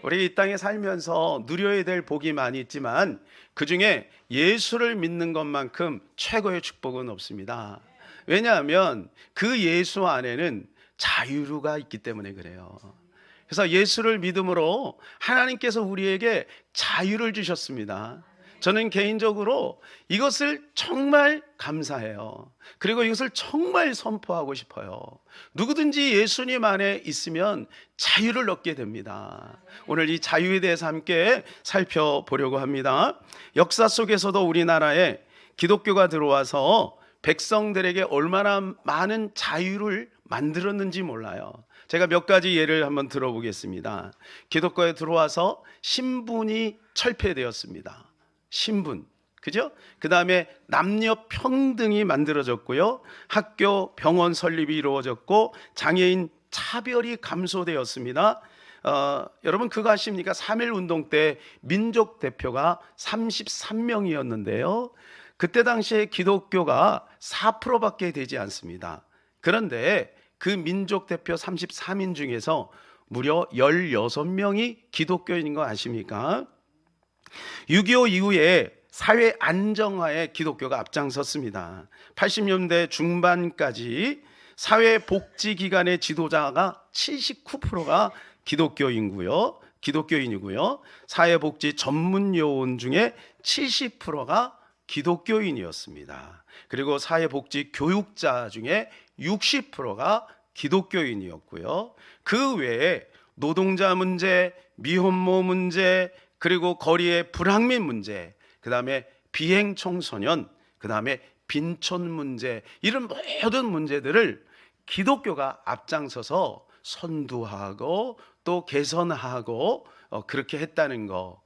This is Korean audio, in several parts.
우리 이 땅에 살면서 누려야 될 복이 많이 있지만 그 중에 예수를 믿는 것만큼 최고의 축복은 없습니다. 왜냐하면 그 예수 안에는 자유가 있기 때문에 그래요. 그래서 예수를 믿음으로 하나님께서 우리에게 자유를 주셨습니다. 저는 개인적으로 이것을 정말 감사해요. 그리고 이것을 정말 선포하고 싶어요. 누구든지 예수님 안에 있으면 자유를 얻게 됩니다. 오늘 이 자유에 대해서 함께 살펴보려고 합니다. 역사 속에서도 우리나라에 기독교가 들어와서 백성들에게 얼마나 많은 자유를 만들었는지 몰라요. 제가 몇 가지 예를 한번 들어보겠습니다. 기독교에 들어와서 신분이 철폐되었습니다. 신분, 그죠? 그 다음에 남녀 평등이 만들어졌고요. 학교, 병원 설립이 이루어졌고 장애인 차별이 감소되었습니다. 여러분 그거 아십니까? 3.1 운동 때 민족 대표가 33명이었는데요. 그때 당시에 기독교가 4%밖에 되지 않습니다. 그런데 그 민족 대표 33인 중에서 무려 16명이 기독교인인 거 아십니까? 6.25 이후에 사회 안정화에 기독교가 앞장섰습니다. 80년대 중반까지 사회복지기관의 지도자가 79%가 기독교인이고요. 사회복지 전문요원 중에 70%가 기독교인이었습니다. 그리고 사회복지 교육자 중에 60%가 기독교인이었고요. 그 외에 노동자 문제, 미혼모 문제, 그리고 거리의 불황민 문제, 그 다음에 비행 청소년, 그 다음에 빈촌 문제, 이런 모든 문제들을 기독교가 앞장서서 선두하고 또 개선하고 그렇게 했다는 거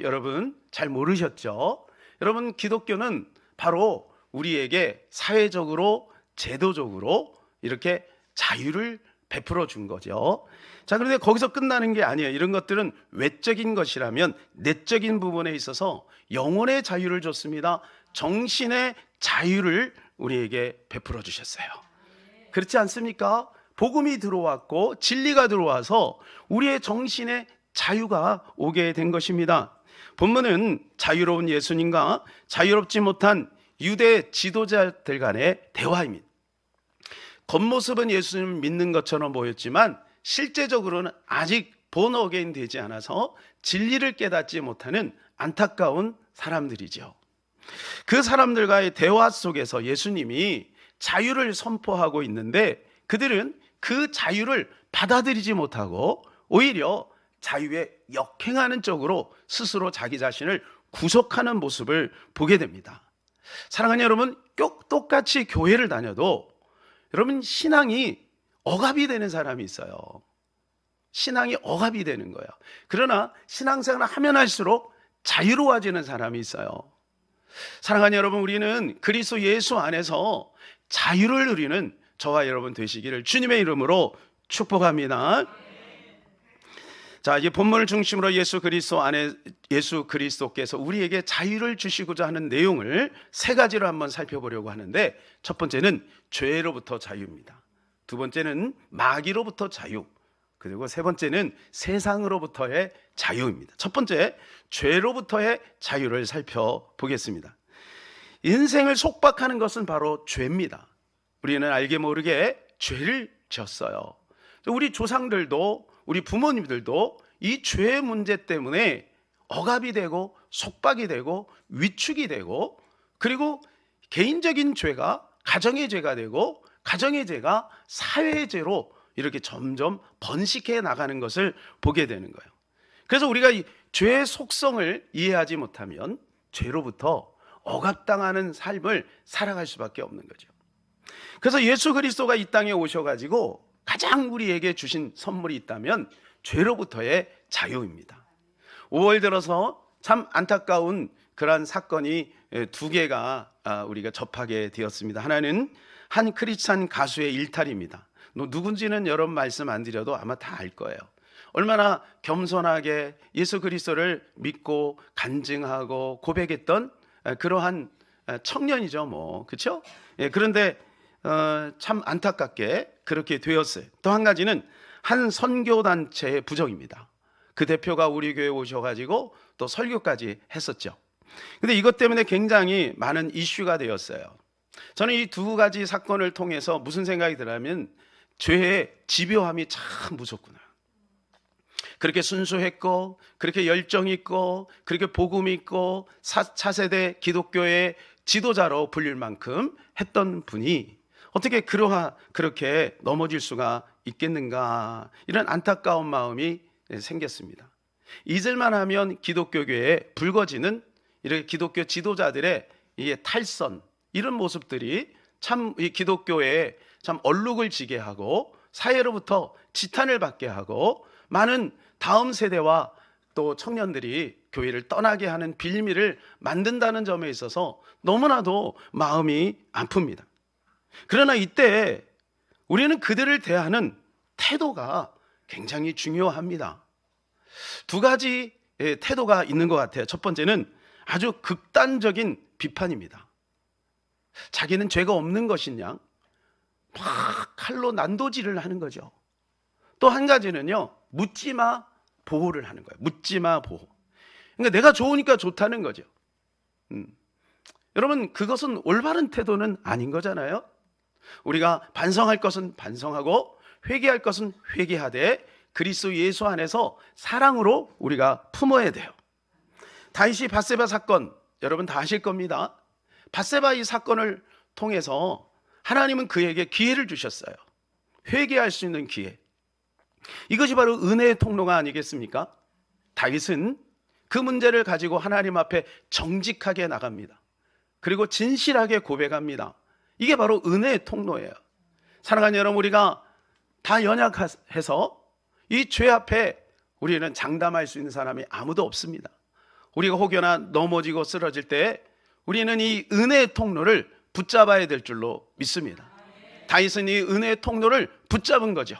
여러분 잘 모르셨죠? 여러분 기독교는 바로 우리에게 사회적으로 제도적으로 이렇게 자유를 베풀어 준 거죠. 자, 그런데 거기서 끝나는 게 아니에요. 이런 것들은 외적인 것이라면 내적인 부분에 있어서 영혼의 자유를 줬습니다. 정신의 자유를 우리에게 베풀어 주셨어요. 그렇지 않습니까? 복음이 들어왔고 진리가 들어와서 우리의 정신의 자유가 오게 된 것입니다. 본문은 자유로운 예수님과 자유롭지 못한 유대 지도자들 간의 대화입니다. 겉모습은 예수님을 믿는 것처럼 보였지만 실제적으로는 아직 본 어게인 되지 않아서 진리를 깨닫지 못하는 안타까운 사람들이죠. 그 사람들과의 대화 속에서 예수님이 자유를 선포하고 있는데 그들은 그 자유를 받아들이지 못하고 오히려 자유에 역행하는 쪽으로 스스로 자기 자신을 구속하는 모습을 보게 됩니다. 사랑하는 여러분, 똑같이 교회를 다녀도 여러분 신앙이 억압이 되는 사람이 있어요. 신앙이 억압이 되는 거예요. 그러나 신앙생활을 하면 할수록 자유로워지는 사람이 있어요. 사랑하는 여러분, 우리는 그리스도 예수 안에서 자유를 누리는 저와 여러분 되시기를 주님의 이름으로 축복합니다. 자, 이 본문을 중심으로 예수 그리스도께서 우리에게 자유를 주시고자 하는 내용을 세 가지로 한번 살펴보려고 하는데, 첫 번째는 죄로부터 자유입니다. 두 번째는 마귀로부터 자유, 그리고 세 번째는 세상으로부터의 자유입니다. 첫 번째, 죄로부터의 자유를 살펴보겠습니다. 인생을 속박하는 것은 바로 죄입니다. 우리는 알게 모르게 죄를 지었어요. 우리 조상들도 우리 부모님들도 이 죄의 문제 때문에 억압이 되고 속박이 되고 위축이 되고, 그리고 개인적인 죄가 가정의 죄가 되고 가정의 죄가 사회의 죄로 이렇게 점점 번식해 나가는 것을 보게 되는 거예요. 그래서 우리가 이 죄의 속성을 이해하지 못하면 죄로부터 억압당하는 삶을 살아갈 수밖에 없는 거죠. 그래서 예수 그리스도가 이 땅에 오셔가지고 가장 우리에게 주신 선물이 있다면 죄로부터의 자유입니다. 5월 들어서 참 안타까운 그러한 사건이 두 개가 우리가 접하게 되었습니다. 하나는 한 크리스찬 가수의 일탈입니다. 누군지는 여러분 말씀 안 드려도 아마 다 알 거예요. 얼마나 겸손하게 예수 그리스도를 믿고 간증하고 고백했던 그러한 청년이죠, 뭐, 그렇죠? 그런데 참 안타깝게 그렇게 되었어요. 또 한 가지는 한 선교단체의 부정입니다. 그 대표가 우리 교회에 오셔가지고 또 설교까지 했었죠. 근데 이것 때문에 굉장히 많은 이슈가 되었어요. 저는 이 두 가지 사건을 통해서 무슨 생각이 들냐면 죄의 집요함이 참 무섭구나. 그렇게 순수했고 그렇게 열정 있고 그렇게 복음 있고 차세대 기독교의 지도자로 불릴 만큼 했던 분이 어떻게 그렇게 넘어질 수가 있겠는가, 이런 안타까운 마음이 생겼습니다. 잊을만 하면 기독교계에 불거지는 이렇게 기독교 지도자들의 이 탈선, 이런 모습들이 참 이 기독교에 참 얼룩을 지게 하고 사회로부터 지탄을 받게 하고 많은 다음 세대와 또 청년들이 교회를 떠나게 하는 빌미를 만든다는 점에 있어서 너무나도 마음이 아픕니다. 그러나 이때 우리는 그들을 대하는 태도가 굉장히 중요합니다. 두 가지 태도가 있는 것 같아요. 첫 번째는 아주 극단적인 비판입니다. 자기는 죄가 없는 것이냐 막 칼로 난도질을 하는 거죠. 또 한 가지는요, 묻지마 보호를 하는 거예요. 묻지마 보호. 그러니까 내가 좋으니까 좋다는 거죠. 여러분, 그것은 올바른 태도는 아닌 거잖아요. 우리가 반성할 것은 반성하고 회개할 것은 회개하되 그리스도 예수 안에서 사랑으로 우리가 품어야 돼요. 다윗이 밧세바 사건, 여러분 다 아실 겁니다. 밧세바 이 사건을 통해서 하나님은 그에게 기회를 주셨어요. 회개할 수 있는 기회. 이것이 바로 은혜의 통로가 아니겠습니까? 다윗은 그 문제를 가지고 하나님 앞에 정직하게 나갑니다. 그리고 진실하게 고백합니다. 이게 바로 은혜의 통로예요. 사랑하는 여러분, 우리가 다 연약해서 이 죄 앞에 우리는 장담할 수 있는 사람이 아무도 없습니다. 우리가 혹여나 넘어지고 쓰러질 때 우리는 이 은혜의 통로를 붙잡아야 될 줄로 믿습니다. 다윗은 이 은혜의 통로를 붙잡은 거죠.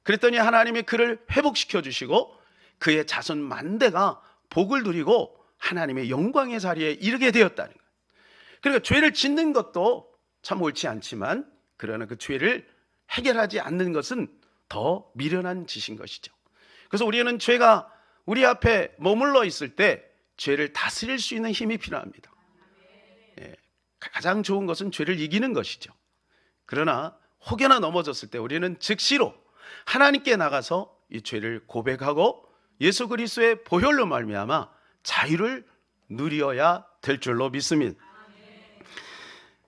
그랬더니 하나님이 그를 회복시켜 주시고 그의 자손 만대가 복을 누리고 하나님의 영광의 자리에 이르게 되었다는 거예요. 그러니까 죄를 짓는 것도 참 옳지 않지만 그러나 그 죄를 해결하지 않는 것은 더 미련한 짓인 것이죠. 그래서 우리는 죄가 우리 앞에 머물러 있을 때 죄를 다스릴 수 있는 힘이 필요합니다. 가장 좋은 것은 죄를 이기는 것이죠. 그러나 혹여나 넘어졌을 때 우리는 즉시로 하나님께 나가서 이 죄를 고백하고 예수 그리스도의 보혈로 말미암아 자유를 누려야 될 줄로 믿습니다.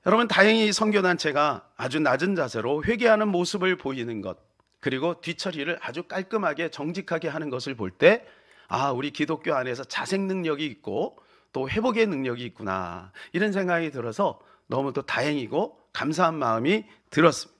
여러분, 다행히 선교단체가 아주 낮은 자세로 회개하는 모습을 보이는 것, 그리고 뒤처리를 아주 깔끔하게 정직하게 하는 것을 볼 때 우리 기독교 안에서 자생 능력이 있고 또 회복의 능력이 있구나, 이런 생각이 들어서 너무도 다행이고 감사한 마음이 들었습니다.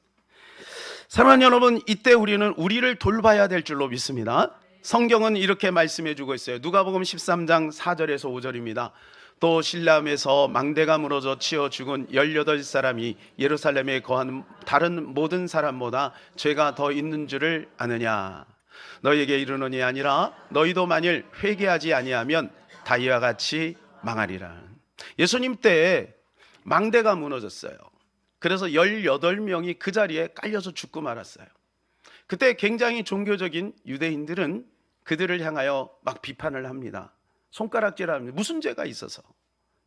사랑하는 여러분, 이때 우리는 우리를 돌봐야 될 줄로 믿습니다. 성경은 이렇게 말씀해 주고 있어요. 누가복음 13장 4절에서 5절입니다. 또 실람에서 망대가 무너져 치어 죽은 18사람이 예루살렘에 거한 다른 모든 사람보다 죄가 더 있는 줄을 아느냐. 너희에게 이르노니 아니라 너희도 만일 회개하지 아니하면 다 이와 같이 망하리라. 예수님 때 망대가 무너졌어요. 그래서 18명이 그 자리에 깔려서 죽고 말았어요. 그때 굉장히 종교적인 유대인들은 그들을 향하여 막 비판을 합니다. 손가락질합니다. 무슨 죄가 있어서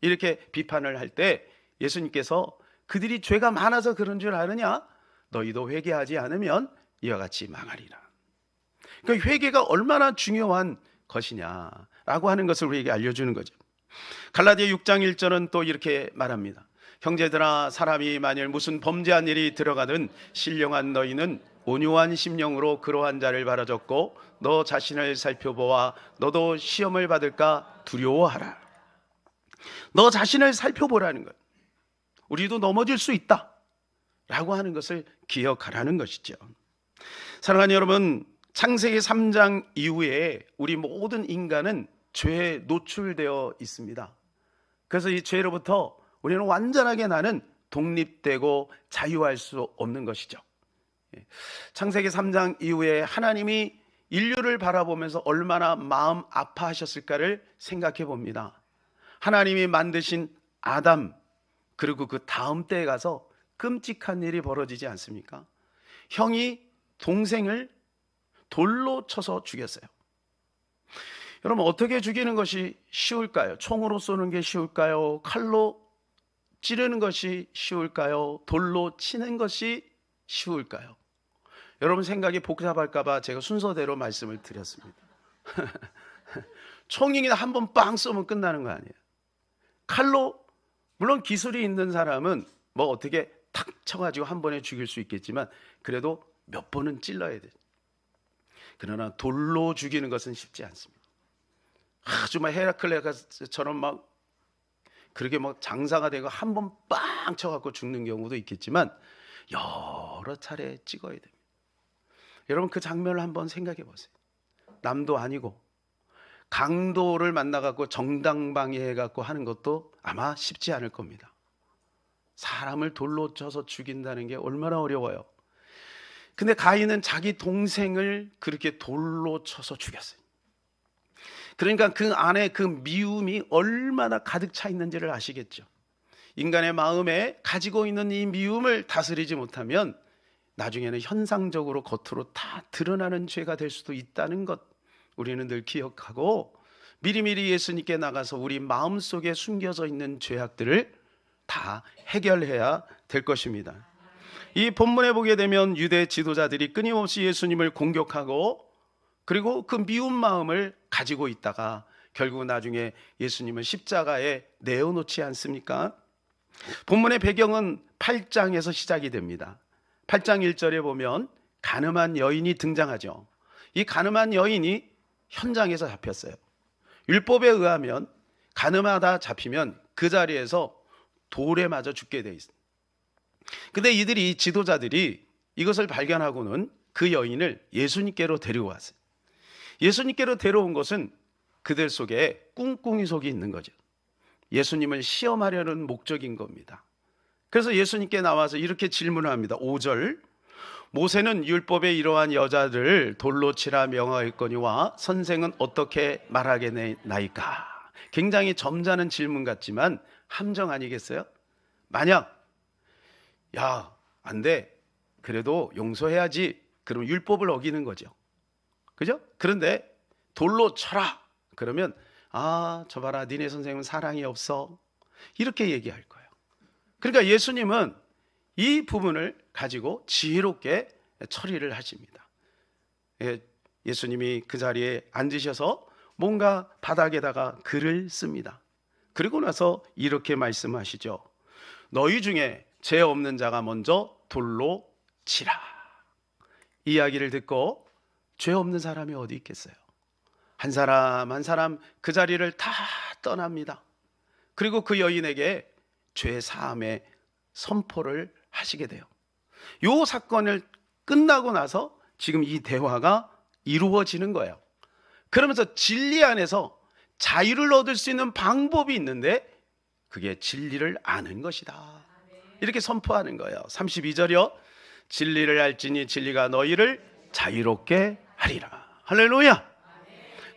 이렇게 비판을 할 때 예수님께서 그들이 죄가 많아서 그런 줄 아느냐? 너희도 회개하지 않으면 이와 같이 망하리라. 그러니까 회개가 얼마나 중요한 것이냐라고 하는 것을 우리에게 알려주는 거죠. 갈라디아 6장 1절은 또 이렇게 말합니다. 형제들아, 사람이 만일 무슨 범죄한 일이 들어가든 신령한 너희는 온유한 심령으로 그러한 자를 바라졌고 너 자신을 살펴보아 너도 시험을 받을까 두려워하라. 너 자신을 살펴보라는 것. 우리도 넘어질 수 있다 라고 하는 것을 기억하라는 것이죠. 사랑하는 여러분, 창세기 3장 이후에 우리 모든 인간은 죄에 노출되어 있습니다. 그래서 이 죄로부터 우리는 완전하게 나는 독립되고 자유할 수 없는 것이죠. 창세기 3장 이후에 하나님이 인류를 바라보면서 얼마나 마음 아파하셨을까를 생각해 봅니다. 하나님이 만드신 아담, 그리고 그 다음 때에 가서 끔찍한 일이 벌어지지 않습니까? 형이 동생을 돌로 쳐서 죽였어요. 여러분, 어떻게 죽이는 것이 쉬울까요? 총으로 쏘는 게 쉬울까요? 칼로 찌르는 것이 쉬울까요? 돌로 치는 것이 쉬울까요? 여러분 생각이 복잡할까 봐 제가 순서대로 말씀을 드렸습니다. 총이나 한 번 빵 쏘면 끝나는 거 아니에요. 칼로, 물론 기술이 있는 사람은 뭐 어떻게 탁 쳐가지고 한 번에 죽일 수 있겠지만 그래도 몇 번은 찔러야 돼요. 그러나 돌로 죽이는 것은 쉽지 않습니다. 아주 막 헤라클레스처럼 막 그렇게 막 장사가 되고 한 번 빵 쳐갖고 죽는 경우도 있겠지만 여러 차례 찍어야 됩니다. 여러분, 그 장면을 한번 생각해 보세요. 남도 아니고 강도를 만나갖고 정당방위해갖고 하는 것도 아마 쉽지 않을 겁니다. 사람을 돌로 쳐서 죽인다는 게 얼마나 어려워요. 근데 가인은 자기 동생을 그렇게 돌로 쳐서 죽였어요. 그러니까 그 안에 그 미움이 얼마나 가득 차 있는지를 아시겠죠. 인간의 마음에 가지고 있는 이 미움을 다스리지 못하면 나중에는 현상적으로 겉으로 다 드러나는 죄가 될 수도 있다는 것, 우리는 늘 기억하고 미리미리 예수님께 나가서 우리 마음속에 숨겨져 있는 죄악들을 다 해결해야 될 것입니다. 이 본문에 보게 되면 유대 지도자들이 끊임없이 예수님을 공격하고 그리고 그 미운 마음을 가지고 있다가 결국 나중에 예수님을 십자가에 내어놓지 않습니까? 본문의 배경은 8장에서 시작이 됩니다. 8장 1절에 보면 가늠한 여인이 등장하죠. 이 가늠한 여인이 현장에서 잡혔어요. 율법에 의하면 가늠하다 잡히면 그 자리에서 돌에 맞아 죽게 돼 있습니다. 근데 이들이 지도자들이 이것을 발견하고는 그 여인을 예수님께로 데리고 왔어요. 예수님께로 데려온 것은 그들 속에 꿍꿍이 속이 있는 거죠. 예수님을 시험하려는 목적인 겁니다. 그래서 예수님께 나와서 이렇게 질문을 합니다. 5절, 모세는 율법에 이러한 여자를 돌로 치라 명하였거니와 선생은 어떻게 말하겠나이까? 굉장히 점잖은 질문 같지만 함정 아니겠어요? 만약 야, 안 돼, 그래도 용서해야지, 그럼 율법을 어기는 거죠. 그죠? 그런데 돌로 쳐라 그러면 저 봐라, 니네 선생님은 사랑이 없어, 이렇게 얘기할 거예요. 그러니까 예수님은 이 부분을 가지고 지혜롭게 처리를 하십니다. 예수님이 그 자리에 앉으셔서 뭔가 바닥에다가 글을 씁니다. 그리고 나서 이렇게 말씀하시죠. 너희 중에 죄 없는 자가 먼저 돌로 치라. 이 이야기를 듣고 죄 없는 사람이 어디 있겠어요? 한 사람 한 사람 그 자리를 다 떠납니다. 그리고 그 여인에게 죄 사함의 선포를 하시게 돼요. 이 사건을 끝나고 나서 지금 이 대화가 이루어지는 거예요. 그러면서 진리 안에서 자유를 얻을 수 있는 방법이 있는데 그게 진리를 아는 것이다, 이렇게 선포하는 거예요. 32절이요. 진리를 알지니 진리가 너희를 자유롭게 하리라. 할렐루야.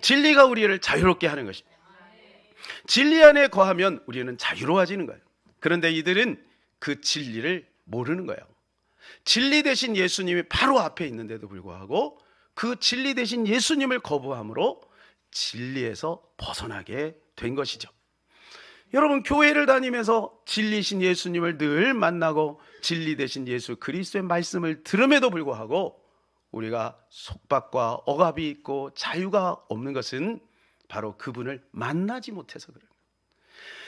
진리가 우리를 자유롭게 하는 것입니다. 진리 안에 거하면 우리는 자유로워지는 거예요. 그런데 이들은 그 진리를 모르는 거예요. 진리 대신 예수님이 바로 앞에 있는데도 불구하고 그 진리 대신 예수님을 거부함으로 진리에서 벗어나게 된 것이죠. 여러분, 교회를 다니면서 진리신 예수님을 늘 만나고 진리 대신 예수 그리스도의 말씀을 들음에도 불구하고 우리가 속박과 억압이 있고 자유가 없는 것은 바로 그분을 만나지 못해서 그래요.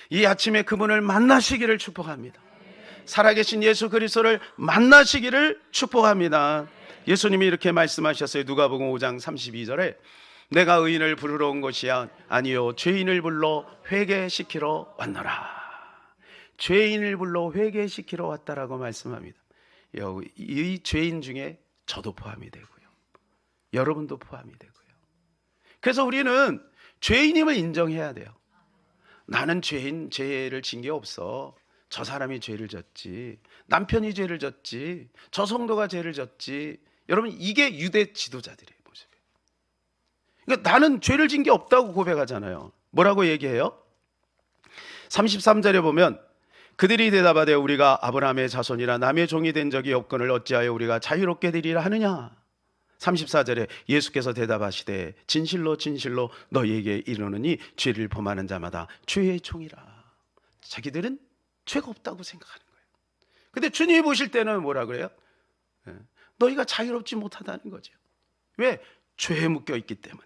이 아침에 그분을 만나시기를 축복합니다. 살아계신 예수 그리스도를 만나시기를 축복합니다. 예수님이 이렇게 말씀하셨어요. 누가복음 5장 32절에 내가 의인을 부르러 온 것이 아니요 죄인을 불러 회개시키러 왔노라. 죄인을 불러 회개시키러 왔다라고 말씀합니다. 이 죄인 중에 저도 포함이 되고요, 여러분도 포함이 되고요. 그래서 우리는 죄인임을 인정해야 돼요. 나는 죄를 진 게 없어. 저 사람이 죄를 졌지, 남편이 죄를 졌지, 저 성도가 죄를 졌지. 여러분, 이게 유대 지도자들의 모습이에요. 그러니까 나는 죄를 진 게 없다고 고백하잖아요. 뭐라고 얘기해요? 33절에 보면 그들이 대답하되 우리가 아브라함의 자손이라 남의 종이 된 적이 없거늘 어찌하여 우리가 자유롭게 되리라 하느냐. 34절에 예수께서 대답하시되 진실로 진실로 너희에게 이르노니 죄를 범하는 자마다 죄의 종이라. 자기들은 죄가 없다고 생각하는 거예요. 근데 주님이 보실 때는 뭐라 그래요? 너희가 자유롭지 못하다는 거죠. 왜? 죄에 묶여 있기 때문에.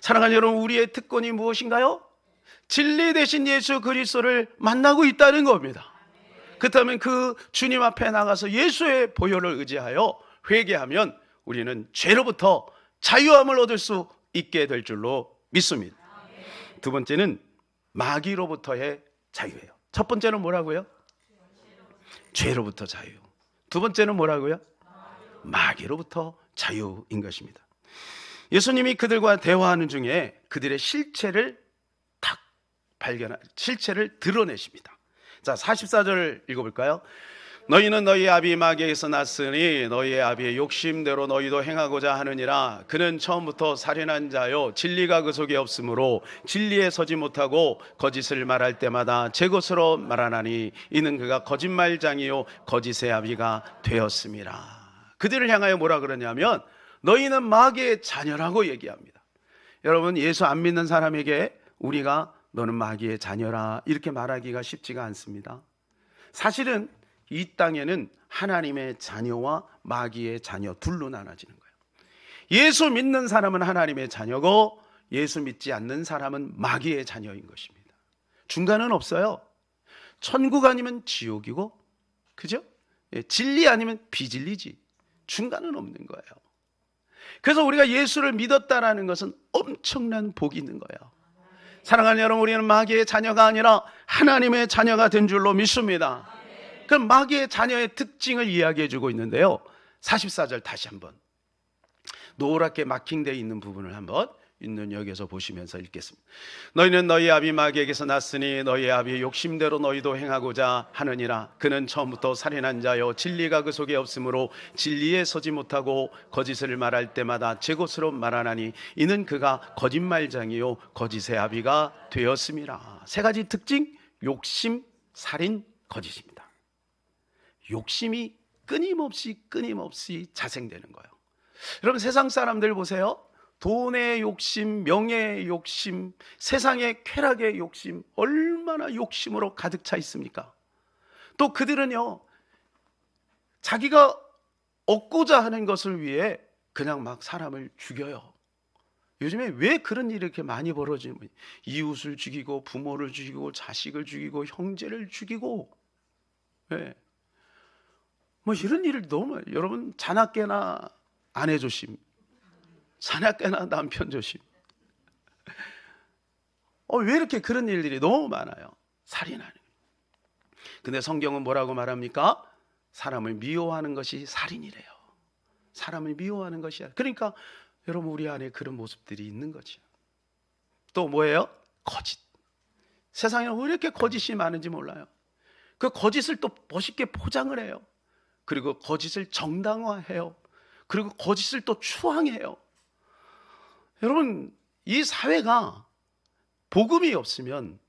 사랑하는 여러분, 우리의 특권이 무엇인가요? 진리 대신 예수 그리스도를 만나고 있다는 겁니다. 그렇다면 그 주님 앞에 나가서 예수의 보혈을 의지하여 회개하면 우리는 죄로부터 자유함을 얻을 수 있게 될 줄로 믿습니다. 두 번째는 마귀로부터의 자유예요. 첫 번째는 뭐라고요? 죄로부터 자유. 두 번째는 뭐라고요? 마귀로부터 자유인 것입니다. 예수님이 그들과 대화하는 중에 그들의 실체를 실체를 드러내십니다. 자, 44절 읽어볼까요? 너희는 너희 아비 마귀에게서 났으니 너희의 아비의 욕심대로 너희도 행하고자 하느니라. 그는 처음부터 살인한 자요 진리가 그 속에 없으므로 진리에 서지 못하고 거짓을 말할 때마다 제 것으로 말하나니 이는 그가 거짓말장이요 거짓의 아비가 되었음이라. 그들을 향하여 뭐라 그러냐면 너희는 마귀의 자녀라고 얘기합니다. 여러분, 예수 안 믿는 사람에게 우리가 너는 마귀의 자녀라 이렇게 말하기가 쉽지가 않습니다. 사실은 이 땅에는 하나님의 자녀와 마귀의 자녀 둘로 나눠지는 거예요. 예수 믿는 사람은 하나님의 자녀고 예수 믿지 않는 사람은 마귀의 자녀인 것입니다. 중간은 없어요. 천국 아니면 지옥이고, 그죠? 진리 아니면 비진리지. 중간은 없는 거예요. 그래서 우리가 예수를 믿었다라는 것은 엄청난 복이 있는 거예요. 사랑하는 여러분, 우리는 마귀의 자녀가 아니라 하나님의 자녀가 된 줄로 믿습니다. 그럼 마귀의 자녀의 특징을 이야기해 주고 있는데요, 44절 다시 한번 노랗게 마킹되어 있는 부분을 한번 있는 여기에서 보시면서 읽겠습니다. 너희는 너희 아비 마귀에게서 났으니 너희 아비의 욕심대로 너희도 행하고자 하느니라. 그는 처음부터 살인한 자요 진리가 그 속에 없으므로 진리에 서지 못하고 거짓을 말할 때마다 제 것으로 말하나니 이는 그가 거짓말장이요 거짓의 아비가 되었음이라. 세 가지 특징: 욕심, 살인, 거짓입니다. 욕심이 끊임없이 자생되는 거예요. 여러분, 세상 사람들 보세요. 돈의 욕심, 명예의 욕심, 세상의 쾌락의 욕심, 얼마나 욕심으로 가득 차 있습니까? 또 그들은요, 자기가 얻고자 하는 것을 위해 그냥 막 사람을 죽여요. 요즘에 왜 그런 일이 이렇게 많이 벌어지는 거예요? 이웃을 죽이고 부모를 죽이고 자식을 죽이고 형제를 죽이고, 네. 뭐 이런 일을 너무, 여러분, 자나깨나 아내 조심, 자나깨나 남편 조심. 왜 이렇게 그런 일들이 너무 많아요? 살인하는. 근데 성경은 뭐라고 말합니까? 사람을 미워하는 것이 살인이래요. 사람을 미워하는 것이야. 그러니까 여러분, 우리 안에 그런 모습들이 있는 거죠. 또 뭐예요? 거짓. 세상에 왜 이렇게 거짓이 많은지 몰라요. 그 거짓을 또 멋있게 포장을 해요. 그리고 거짓을 정당화해요. 그리고 거짓을 또 추앙해요. 여러분, 이 사회가 복음이 없으면,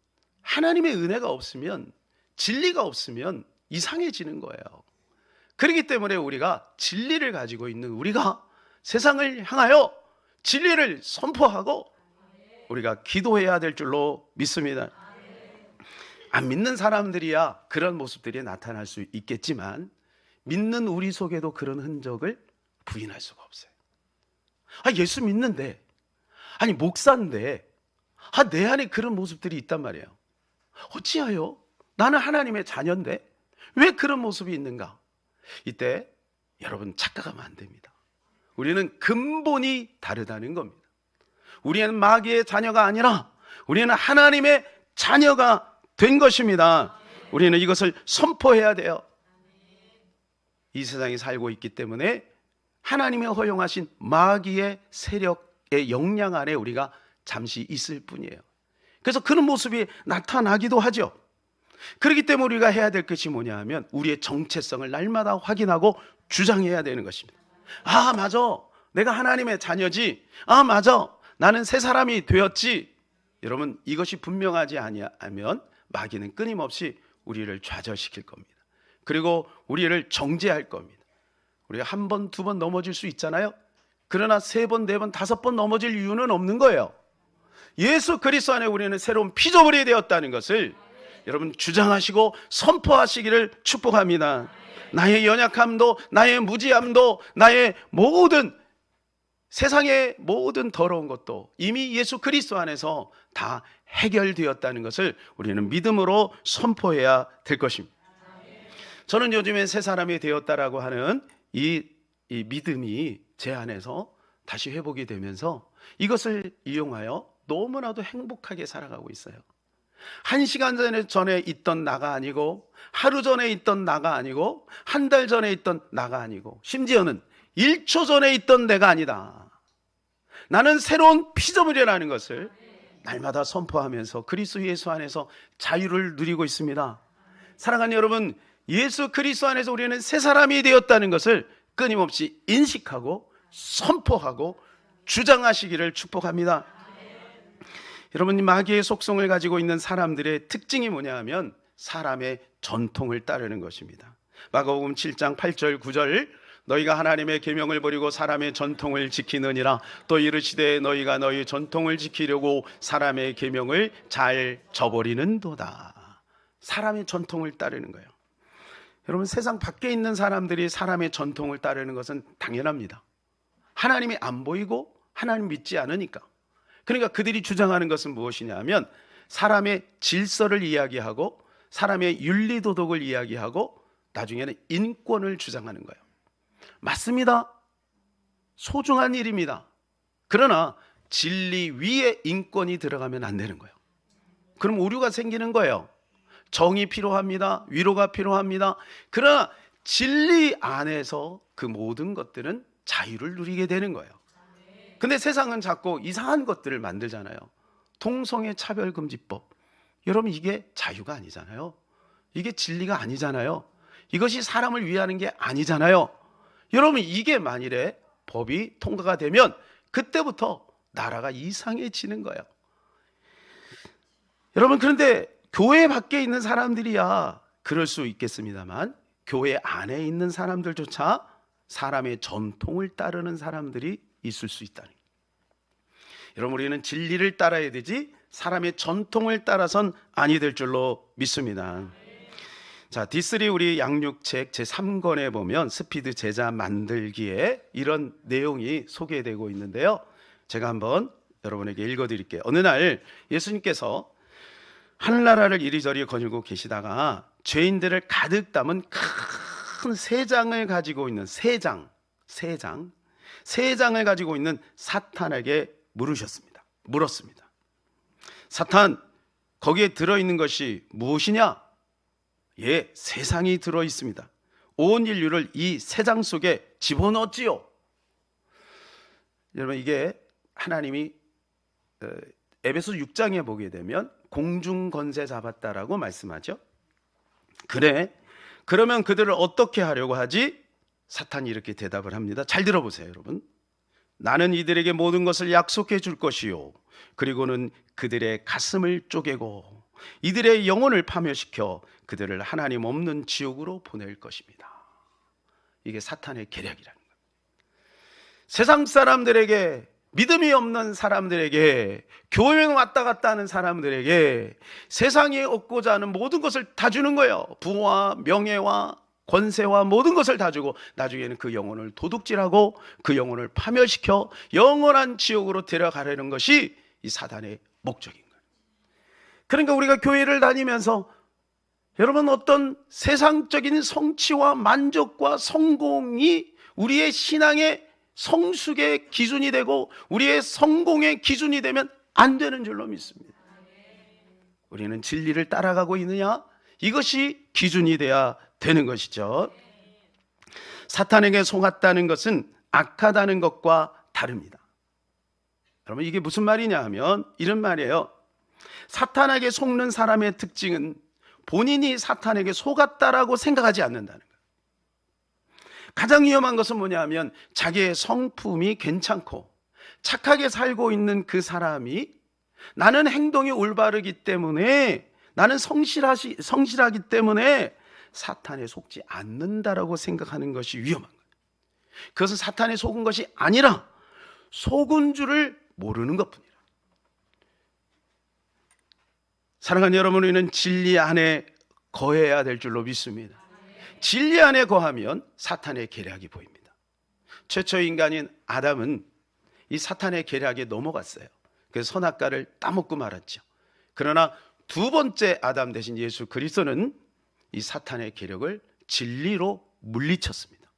하나님의 은혜가 없으면, 진리가 없으면 이상해지는 거예요. 그렇기 때문에 우리가 진리를 가지고 있는 우리가 세상을 향하여 진리를 선포하고 우리가 기도해야 될 줄로 믿습니다. 안 믿는 사람들이야 그런 모습들이 나타날 수 있겠지만 믿는 우리 속에도 그런 흔적을 부인할 수가 없어요. 예수 믿는데, 아니 목사인데, 내 안에 그런 모습들이 있단 말이에요. 어찌하여? 나는 하나님의 자녀인데 왜 그런 모습이 있는가? 이때 여러분, 착각하면 안 됩니다. 우리는 근본이 다르다는 겁니다. 우리는 마귀의 자녀가 아니라 우리는 하나님의 자녀가 된 것입니다. 우리는 이것을 선포해야 돼요. 이 세상에 살고 있기 때문에 하나님이 허용하신 마귀의 세력의 영향 아래 우리가 잠시 있을 뿐이에요. 그래서 그런 모습이 나타나기도 하죠. 그렇기 때문에 우리가 해야 될 것이 뭐냐 하면 우리의 정체성을 날마다 확인하고 주장해야 되는 것입니다. 맞아, 내가 하나님의 자녀지. 맞아, 나는 새 사람이 되었지. 여러분, 이것이 분명하지 아니하면 마귀는 끊임없이 우리를 좌절시킬 겁니다. 그리고 우리를 정죄할 겁니다. 우리가 한 번, 두 번 넘어질 수 있잖아요. 그러나 3번, 4번, 5번 넘어질 이유는 없는 거예요. 예수 그리스도 안에 우리는 새로운 피조물이 되었다는 것을 여러분 주장하시고 선포하시기를 축복합니다. 나의 연약함도, 나의 무지함도, 나의 모든 세상의 모든 더러운 것도 이미 예수 그리스도 안에서 다 해결되었다는 것을 우리는 믿음으로 선포해야 될 것입니다. 저는 요즘에 새 사람이 되었다라고 하는 이 믿음이 제 안에서 다시 회복이 되면서 이것을 이용하여 너무나도 행복하게 살아가고 있어요. 1시간 전에 있던 나가 아니고, 하루 전에 있던 나가 아니고, 한 달 전에 있던 나가 아니고, 심지어는 1초 전에 있던 내가 아니다. 나는 새로운 피조물이라는 것을 날마다 선포하면서 그리스도 예수 안에서 자유를 누리고 있습니다. 사랑하는 여러분, 예수 그리스도 안에서 우리는 새 사람이 되었다는 것을 끊임없이 인식하고 선포하고 주장하시기를 축복합니다. 여러분, 마귀의 속성을 가지고 있는 사람들의 특징이 뭐냐 하면 사람의 전통을 따르는 것입니다. 마가복음 7장 8절 9절 너희가 하나님의 계명을 버리고 사람의 전통을 지키느니라. 또 이르시되 너희가 너희 전통을 지키려고 사람의 계명을 잘 저버리는도다. 사람의 전통을 따르는 거예요. 여러분, 세상 밖에 있는 사람들이 사람의 전통을 따르는 것은 당연합니다. 하나님이 안 보이고 하나님 믿지 않으니까. 그러니까 그들이 주장하는 것은 무엇이냐 하면 사람의 질서를 이야기하고 사람의 윤리도덕을 이야기하고 나중에는 인권을 주장하는 거예요. 맞습니다. 소중한 일입니다. 그러나 진리 위에 인권이 들어가면 안 되는 거예요. 그럼 오류가 생기는 거예요. 정이 필요합니다. 위로가 필요합니다. 그러나 진리 안에서 그 모든 것들은 자유를 누리게 되는 거예요. 근데 세상은 자꾸 이상한 것들을 만들잖아요. 동성애 차별금지법. 여러분, 이게 자유가 아니잖아요. 이게 진리가 아니잖아요. 이것이 사람을 위하는 게 아니잖아요. 여러분, 이게 만일에 법이 통과가 되면 그때부터 나라가 이상해지는 거예요. 여러분, 그런데 교회 밖에 있는 사람들이야 그럴 수 있겠습니다만 교회 안에 있는 사람들조차 사람의 전통을 따르는 사람들이 있을 수 있다는 거예요. 여러분, 우리는 진리를 따라야 되지 사람의 전통을 따라선 아니 될 줄로 믿습니다. 자, D3 우리 양육책 제3권에 보면 스피드 제자 만들기에 이런 내용이 소개되고 있는데요. 제가 한번 여러분에게 읽어드릴게요. 어느 날 예수님께서 하늘나라를 이리저리 거닐고 계시다가 죄인들을 가득 담은 큰 세 장을 가지고 있는 세 장을 가지고 있는 사탄에게 물었습니다. 사탄, 거기에 들어있는 것이 무엇이냐? 예, 세상이 들어있습니다. 온 인류를 이 세 장 속에 집어넣었지요. 여러분, 이게 하나님이 에베소 6장에 보게 되면 공중권세 잡았다라고 말씀하죠. 그래, 그러면 그들을 어떻게 하려고 하지? 사탄이 이렇게 대답을 합니다. 잘 들어보세요, 여러분. 나는 이들에게 모든 것을 약속해 줄 것이요, 그리고는 그들의 가슴을 쪼개고 이들의 영혼을 파멸시켜 그들을 하나님 없는 지옥으로 보낼 것입니다. 이게 사탄의 계략이라는 거예요. 세상 사람들에게, 믿음이 없는 사람들에게, 교회 왔다 갔다 하는 사람들에게 세상에 얻고자 하는 모든 것을 다 주는 거예요. 부와 명예와 권세와 모든 것을 다 주고 나중에는 그 영혼을 도둑질하고 그 영혼을 파멸시켜 영원한 지옥으로 데려가려는 것이 이 사단의 목적인 거예요. 그러니까 우리가 교회를 다니면서 여러분, 어떤 세상적인 성취와 만족과 성공이 우리의 신앙의 성숙의 기준이 되고 우리의 성공의 기준이 되면 안 되는 줄로 믿습니다. 우리는 진리를 따라가고 있느냐? 이것이 기준이 돼야 되는 것이죠. 사탄에게 속았다는 것은 악하다는 것과 다릅니다. 여러분, 이게 무슨 말이냐 하면 이런 말이에요. 사탄에게 속는 사람의 특징은 본인이 사탄에게 속았다라고 생각하지 않는다는 거예요. 가장 위험한 것은 뭐냐 하면 자기의 성품이 괜찮고 착하게 살고 있는 그 사람이 나는 행동이 올바르기 때문에, 나는 성실하기 때문에 사탄에 속지 않는다라고 생각하는 것이 위험한 거예요. 그것은 사탄에 속은 것이 아니라 속은 줄을 모르는 것뿐이라. 사랑하는 여러분, 우리는 진리 안에 거해야 될 줄로 믿습니다. 진리 안에 거하면 사탄의 계략이 보입니다. 최초의 인간인 아담은 이 사탄의 계략에 넘어갔어요. 그래서 선악과를 따먹고 말았죠. 그러나 두 번째 아담 대신 예수 그리스도는 이 사탄의 계략을 진리로 물리쳤습니다.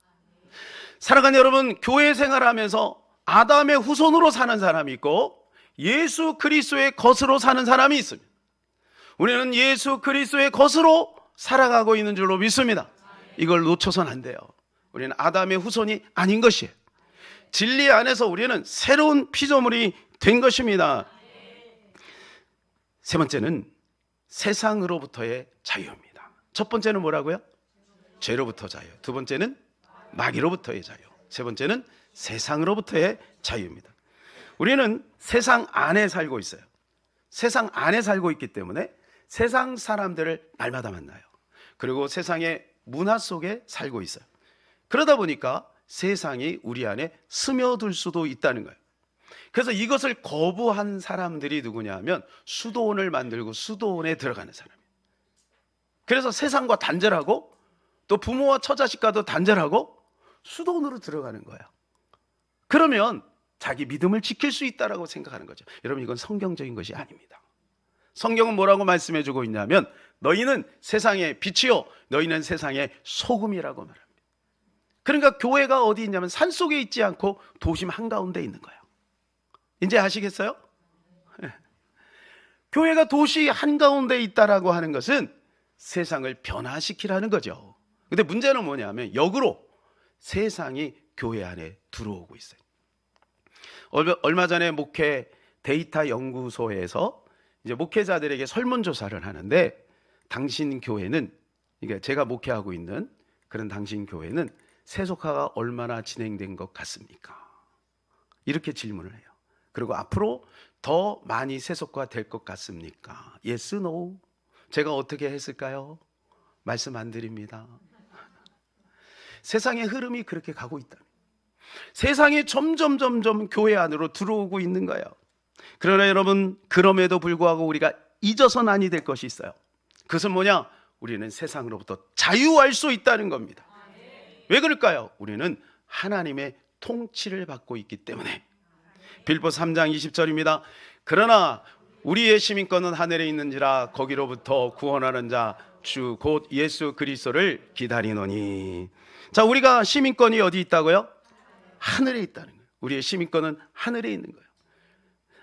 사랑하는 여러분, 교회 생활하면서 아담의 후손으로 사는 사람이 있고 예수 그리스도의 것으로 사는 사람이 있습니다. 우리는 예수 그리스도의 것으로 살아가고 있는 줄로 믿습니다. 이걸 놓쳐서는 안 돼요. 우리는 아담의 후손이 아닌 것이에요. 진리 안에서 우리는 새로운 피조물이 된 것입니다. 세 번째는 세상으로부터의 자유입니다. 첫 번째는 뭐라고요? 죄로부터 자유. 두 번째는 마귀로부터의 자유. 세 번째는 세상으로부터의 자유입니다. 우리는 세상 안에 살고 있어요. 세상 안에 살고 있기 때문에 세상 사람들을 날마다 만나요. 그리고 세상의 문화 속에 살고 있어요. 그러다 보니까 세상이 우리 안에 스며들 수도 있다는 거예요. 그래서 이것을 거부한 사람들이 누구냐 하면 수도원을 만들고 수도원에 들어가는 사람이에요. 그래서 세상과 단절하고 또 부모와 처자식과도 단절하고 수도원으로 들어가는 거예요. 그러면 자기 믿음을 지킬 수 있다라고 생각하는 거죠. 여러분, 이건 성경적인 것이 아닙니다. 성경은 뭐라고 말씀해 주고 있냐면 너희는 세상의 빛이요 너희는 세상의 소금이라고 말합니다. 그러니까 교회가 어디 있냐면 산속에 있지 않고 도심 한가운데 있는 거예요. 이제 아시겠어요? 교회가 도시 한가운데 있다라고 하는 것은 세상을 변화시키라는 거죠. 근데 문제는 뭐냐면 역으로 세상이 교회 안에 들어오고 있어요. 얼마 전에 목회 데이터 연구소에서 이제 목회자들에게 설문조사를 하는데 당신 교회는, 그러니까 제가 목회하고 있는 그런 당신 교회는 세속화가 얼마나 진행된 것 같습니까? 이렇게 질문을 해요. 그리고 앞으로 더 많이 세속화 될 것 같습니까? Yes, no. 제가 어떻게 했을까요? 말씀 안 드립니다. 세상의 흐름이 그렇게 가고 있다. 세상이 점점 교회 안으로 들어오고 있는 거예요. 그러나 여러분, 그럼에도 불구하고 우리가 잊어서는 아니 될 것이 있어요. 그것은 뭐냐? 우리는 세상으로부터 자유할 수 있다는 겁니다. 왜 그럴까요? 우리는 하나님의 통치를 받고 있기 때문에. 빌보 3장 20절입니다. 그러나 우리의 시민권은 하늘에 있는지라 거기로부터 구원하는 자 주 곧 예수 그리스도를 기다리노니. 자, 우리가 시민권이 어디 있다고요? 하늘에 있다는 거예요. 우리의 시민권은 하늘에 있는 거예요.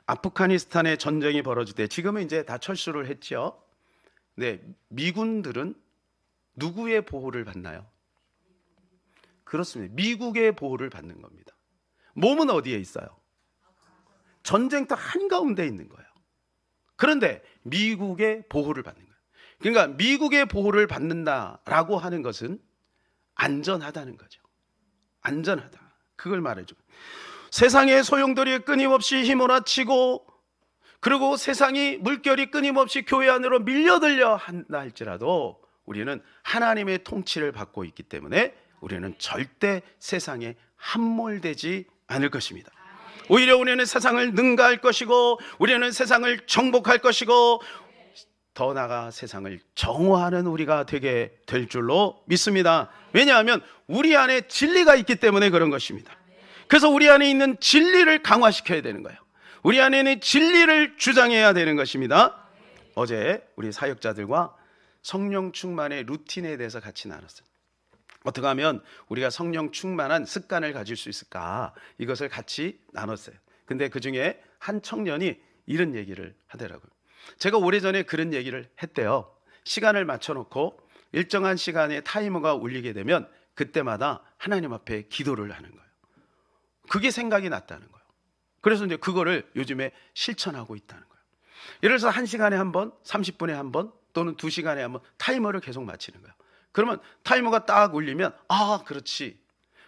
아프가니스탄에 전쟁이 벌어질 때, 지금은 이제 다 철수를 했죠. 네, 미군들은 누구의 보호를 받나요? 그렇습니다. 미국의 보호를 받는 겁니다. 몸은 어디에 있어요? 전쟁터 한가운데 있는 거예요. 그런데 미국의 보호를 받는 거예요. 그러니까 미국의 보호를 받는다라고 하는 것은 안전하다는 거죠. 안전하다. 그걸 말해줘. 세상의 소용돌이에 끊임없이 휘몰아치고, 그리고 세상이 물결이 끊임없이 교회 안으로 밀려들려 한다 할지라도 우리는 하나님의 통치를 받고 있기 때문에 우리는 절대 세상에 함몰되지 않을 것입니다. 오히려 우리는 세상을 능가할 것이고 우리는 세상을 정복할 것이고 더 나아가 세상을 정화하는 우리가 되게 될 줄로 믿습니다. 왜냐하면 우리 안에 진리가 있기 때문에 그런 것입니다. 그래서 우리 안에 있는 진리를 강화시켜야 되는 거예요. 우리 안에 있는 진리를 주장해야 되는 것입니다. 어제 우리 사역자들과 성령 충만의 루틴에 대해서 같이 나눴어요. 어떻게 하면 우리가 성령 충만한 습관을 가질 수 있을까, 이것을 같이 나눴어요. 근데 그 중에 한 청년이 이런 얘기를 하더라고요. 제가 오래전에 그런 얘기를 했대요. 시간을 맞춰놓고 일정한 시간에 타이머가 울리게 되면 그때마다 하나님 앞에 기도를 하는 거예요. 그게 생각이 났다는 거예요. 그래서 이제 그거를 요즘에 실천하고 있다는 거예요. 예를 들어서 1시간에 한 번, 30분에 한 번, 또는 2시간에 한 번 타이머를 계속 맞추는 거예요. 그러면 타이머가 딱 울리면, 아, 그렇지.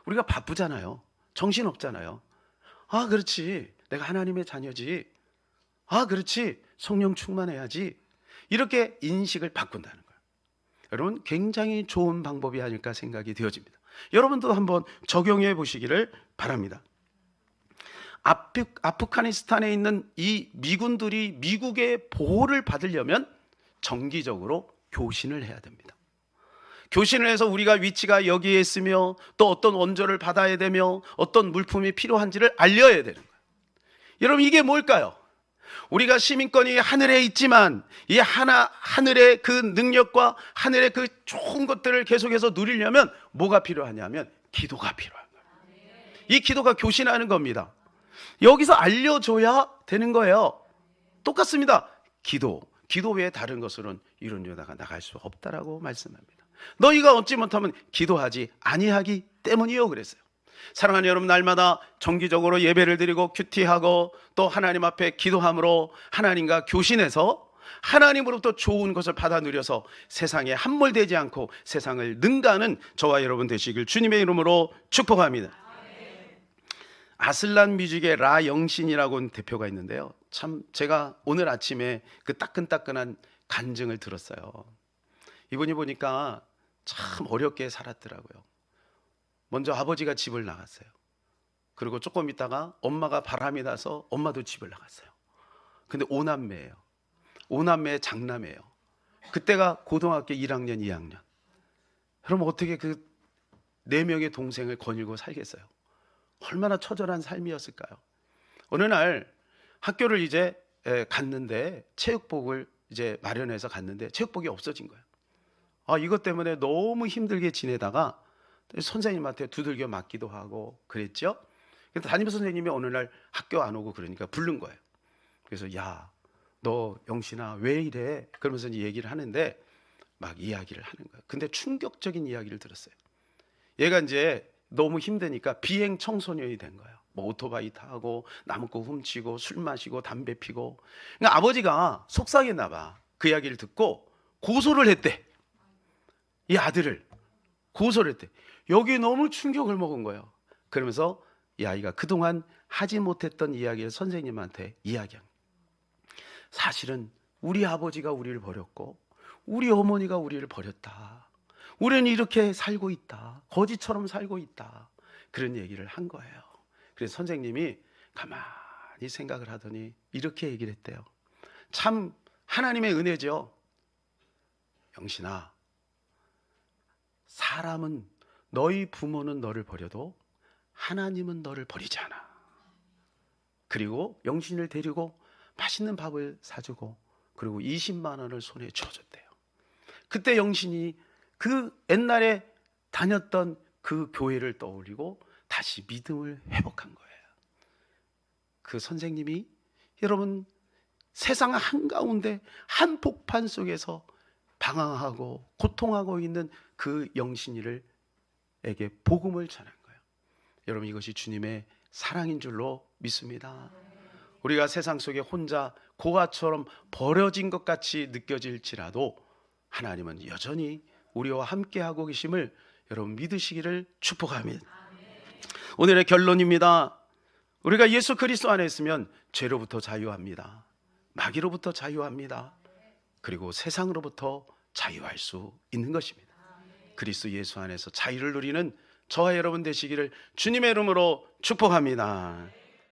우리가 바쁘잖아요. 정신없잖아요. 아, 그렇지. 내가 하나님의 자녀지. 아, 그렇지. 성령 충만해야지. 이렇게 인식을 바꾼다는 거예요. 여러분, 굉장히 좋은 방법이 아닐까 생각이 되어집니다. 여러분도 한번 적용해 보시기를 바랍니다. 아프가니스탄에 있는 이 미군들이 미국의 보호를 받으려면 정기적으로 교신을 해야 됩니다. 교신을 해서 우리가 위치가 여기에 있으며 또 어떤 원조를 받아야 되며 어떤 물품이 필요한지를 알려야 되는 거예요. 여러분, 이게 뭘까요? 우리가 시민권이 하늘에 있지만 이 하늘의 그 능력과 하늘의 그 좋은 것들을 계속해서 누리려면 뭐가 필요하냐면 기도가 필요한 거예요. 이 기도가 교신하는 겁니다. 여기서 알려줘야 되는 거예요. 똑같습니다. 기도 외에 다른 것으로는 이룬 여다가 나갈 수 없다라고 말씀합니다. 너희가 얻지 못하면 기도하지 아니하기 때문이요 그랬어요. 사랑하는 여러분, 날마다 정기적으로 예배를 드리고 큐티하고 또 하나님 앞에 기도함으로 하나님과 교신해서 하나님으로부터 좋은 것을 받아 누려서 세상에 함몰되지 않고 세상을 능가하는 저와 여러분 되시길 주님의 이름으로 축복합니다. 아슬란 뮤직의 라영신이라고 대표가 있는데요, 참 제가 오늘 아침에 그 따끈따끈한 간증을 들었어요. 이분이 보니까 참 어렵게 살았더라고요. 먼저 아버지가 집을 나갔어요. 그리고 조금 있다가 엄마가 바람이 나서 엄마도 집을 나갔어요. 근데 5남매예요. 5남매의 장남이에요. 그때가 고등학교 1학년, 2학년. 그럼 어떻게 그 4명의 동생을 거닐고 살겠어요? 얼마나 처절한 삶이었을까요? 어느 날 학교를 이제 갔는데 체육복을 이제 마련해서 갔는데 체육복이 없어진 거예요. 이것 때문에 너무 힘들게 지내다가 선생님한테 두들겨 맞기도 하고 그랬죠. 그래서 담임 선생님이 어느 날 학교 안 오고 그러니까 부른 거예요. 그래서 야, 너 영신아 왜 이래? 그러면서 이제 얘기를 하는데 막 이야기를 하는 거예요. 근데 충격적인 이야기를 들었어요. 얘가 이제 너무 힘드니까 비행 청소년이 된 거예요. 뭐 오토바이 타고 나무꾼 훔치고 술 마시고 담배 피고. 그러니까 아버지가 속상했나 봐. 그 이야기를 듣고 고소를 했대. 이 아들을 고소를 했대. 여기 너무 충격을 먹은 거예요. 그러면서 이 아이가 그동안 하지 못했던 이야기를 선생님한테 이야기한 거예요. 사실은 우리 아버지가 우리를 버렸고 우리 어머니가 우리를 버렸다. 우리는 이렇게 살고 있다. 거지처럼 살고 있다. 그런 얘기를 한 거예요. 그래서 선생님이 가만히 생각을 하더니 이렇게 얘기를 했대요. 참 하나님의 은혜죠. 영신아, 사람은 너희 부모는 너를 버려도 하나님은 너를 버리지 않아. 그리고 영신을 데리고 맛있는 밥을 사주고 그리고 20만 원을 손에 쥐어줬대요. 그때 영신이 그 옛날에 다녔던 그 교회를 떠올리고 다시 믿음을 회복한 거예요. 그 선생님이 여러분 세상 한가운데 한복판 속에서 방황하고 고통하고 있는 그 영신이를 에게 복음을 전한 거예요. 여러분, 이것이 주님의 사랑인 줄로 믿습니다. 우리가 세상 속에 혼자 고아처럼 버려진 것 같이 느껴질지라도 하나님은 여전히 우리와 함께하고 계심을 여러분 믿으시기를 축복합니다. 오늘의 결론입니다. 우리가 예수 그리스도 안에 있으면 죄로부터 자유합니다. 마귀로부터 자유합니다. 그리고 세상으로부터 자유할 수 있는 것입니다. 그리스도 예수 안에서 자유를 누리는 저와 여러분 되시기를 주님의 이름으로 축복합니다.